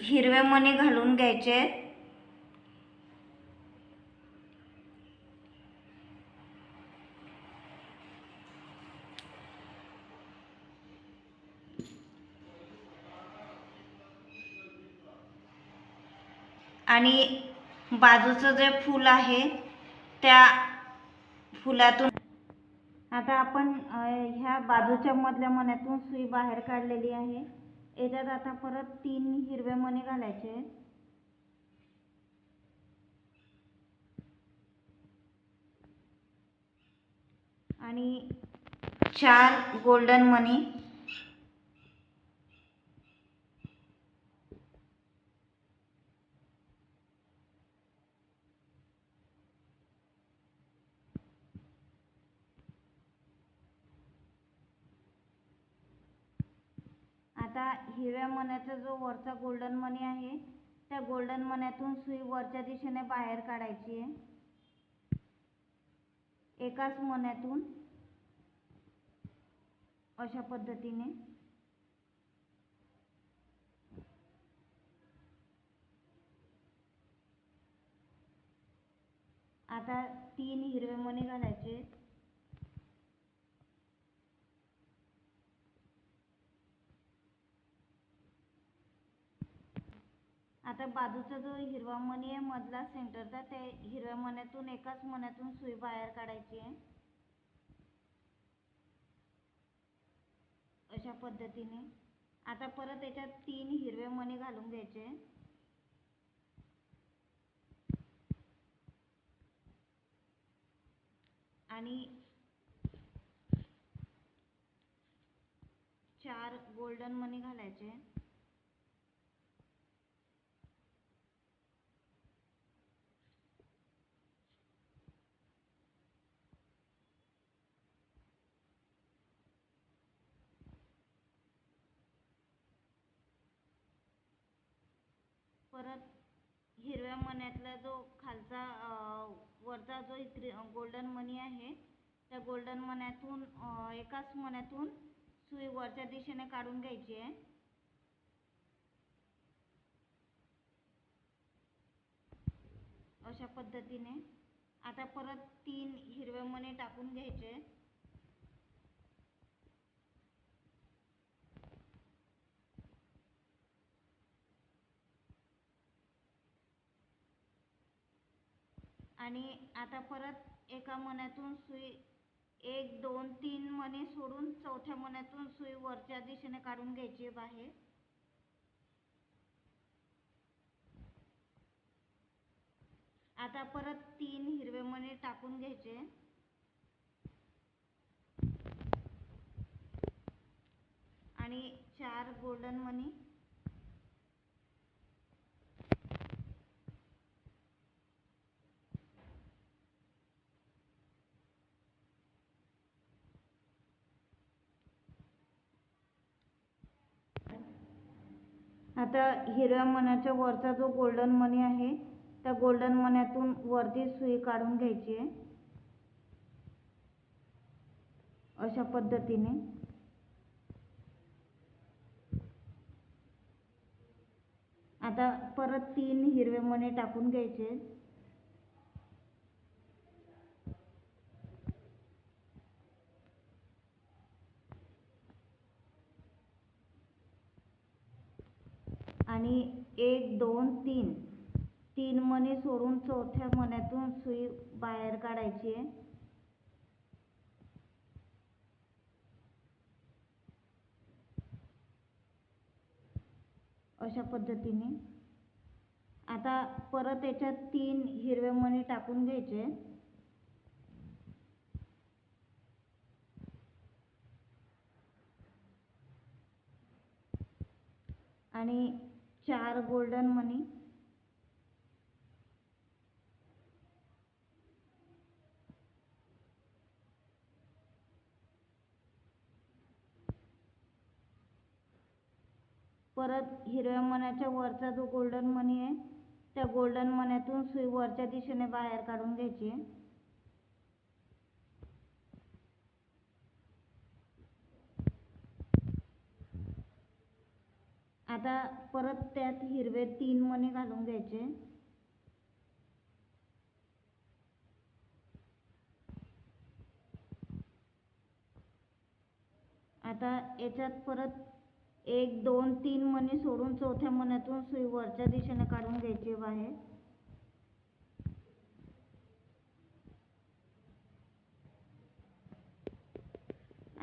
हिरवे मणी घालून घ्यायचे। आणि बाजूचं जे फूल आहे त्या फुलातून आता आपण ह्या बाजूच्या मधल्या मण्यातून सुई बाहेर काढलेली आहे। याच्यात आता परत 3 हिरवे मणी घालायचे आणि 4 गोल्डन मणी आता हिरव्या मण्याचा जो वरचा गोल्डन मणी आहे त्या गोल्डन मण्यातून सुई वरच्या दिशेने बाहेर काढायची आहे। एकाच मण्यातून अशा पद्धतीने आता 3 हिरवे मणी घालायचे। आता बाजूचा जो हिरवा मणी आहे मधला सेंटरचा त्या हिरव्या मण्यातून एकाच मण्यातून सुई बाहेर काढायची आहे अशा पद्धतीने। आता परत याच्यात 3 हिरवे मणी घालून घ्यायचे आणि 4 गोल्डन मणी घालायचे। परत हिरव्या मण्यातला जो खालचा वरचा जो गोल्डन मणी आहे त्या गोल्डन मण्यातून एकाच मण्यातून सुई वरच्या दिशेने काढून घ्यायची आहे अशा पद्धतीने। आता परत 3 हिरवे मणी टाकून घ्यायचे आणि आता परत एका मण्यातून सुई 1 2 3 मणी सोडून चौथ्या मण्यातून सुई वरच्या दिशेने काढून घ्यायची बाहेर। आता परत 3 हिरवे मणी टाकून घ्यायचे आणि 4 गोल्डन मणी आता हिरव्या मण्याच्या वरचा जो गोल्डन मणी आहे त्या गोल्डन मण्यातून वरती सुई काढून घ्यायची आहे अशा पद्धतीने। आता परत 3 हिरवे मणी टाकून घ्यायचे आणि 1 2 3 3 मणी सोडून चौथ्या मण्यातून सुई बाहेर काढायची आहे अशा पद्धतीने। आता परत याच्यात 3 हिरवे मणी टाकून घ्यायचे आणि 4 गोल्डन मणी परत हिरव्या मण्याच्या वरचा जो गोल्डन मणी आहे त्या गोल्डन मण्यातून सुई वरच्या दिशेने बाहेर काढून घ्यायची आता परत त्यात हिरवे 3 मणी घालून घ्यायचे. आता याच्यात परत 1 2 3 मणी सोडून चौथ्या मण्यातून सुई वरच्या दिशेने काढून घ्यायची बाहेर.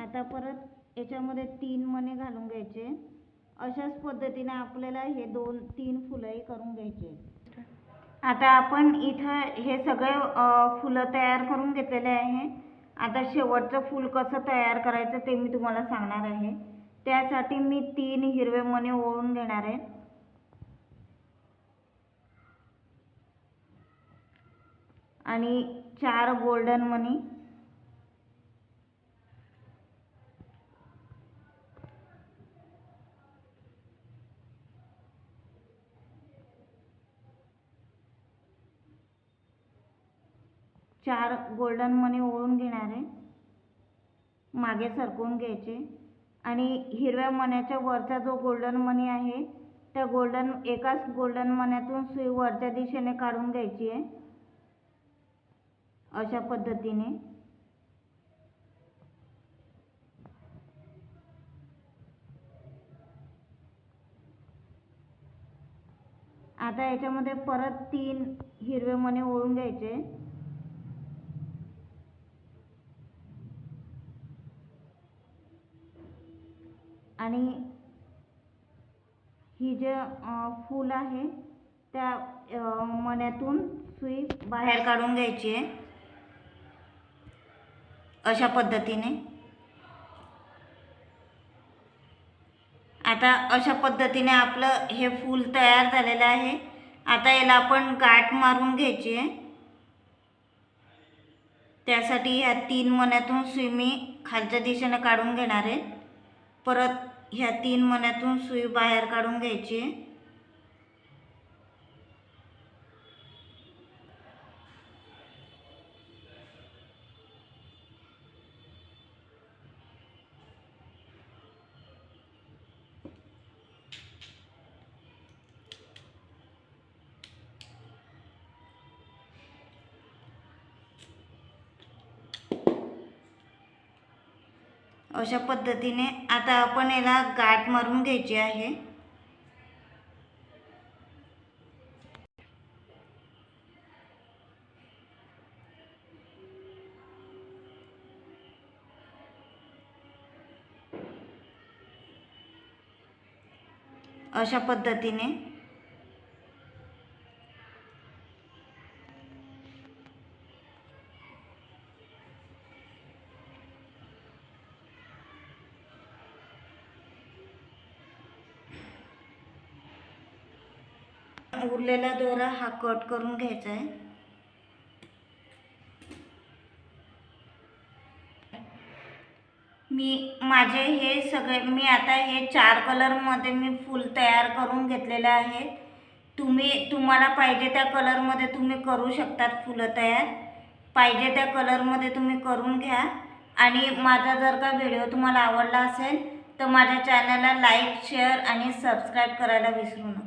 आता परत याच्यामध्ये 3 मणी घालून घ्यायचे. अशाच पद्धतीने आपल्याला हे 2-3 फुलंही करून घ्यायचे. आता आपण इथं हे सगळे फुलं तयार करून घेतलेले आहे. आता शेवटचं फूल कसं तयार करायचं ते मी तुम्हाला सांगणार आहे. त्यासाठी मी 3 हिरवे मणी ओळून घेणार आहे आणि 4 गोल्डन मणी, ओळून घेणार आहे. मागे सरकवून घ्यायचे आणि हिरव्या मण्याच्या वरचा जो गोल्डन मणी आहे त्या एकाच गोल्डन मण्यातून सुई वरच्या दिशेने काढून घ्यायची आहे. अशा पद्धतीने आता याच्यामध्ये परत 3 हिरवे मणी ओळून घ्यायचे आणि ही जे फूल आहे त्या मण्यातून सुई बाहेर काढून घ्यायची आहे. अशा पद्धतीने आता अशा पद्धतीने आपलं हे फूल तयार झालेलं आहे. आता याला आपण गाठ मारून घ्यायची आहे. त्यासाठी ह्या 3 मण्यातून सुई मी खालच्या दिशेने काढून घेणार आहे. परत ह्या 3 मण्यातून सुई बाहेर काढून घ्यायची आहे. अशा पद्धतीने आता आपण याला गाठ मारून घ्यायची आहे. अशा पद्धतीने उरलेला दोरा हा कट करून घ्यायचा आहे. मी आता हे 4 कलरमध्ये मी फूल तयार करून घेतलेले आहे. तुम्हाला पाहिजे त्या कलरमध्ये तुम्ही करू शकतात फुलं तयार. पाहिजे त्या कलरमध्ये तुम्ही करून घ्या. आणि माझा जर का व्हिडिओ तुम्हाला आवडला असेल तर माझ्या चॅनलला लाईक, शेअर आणि सबस्क्राईब करायला विसरू नका.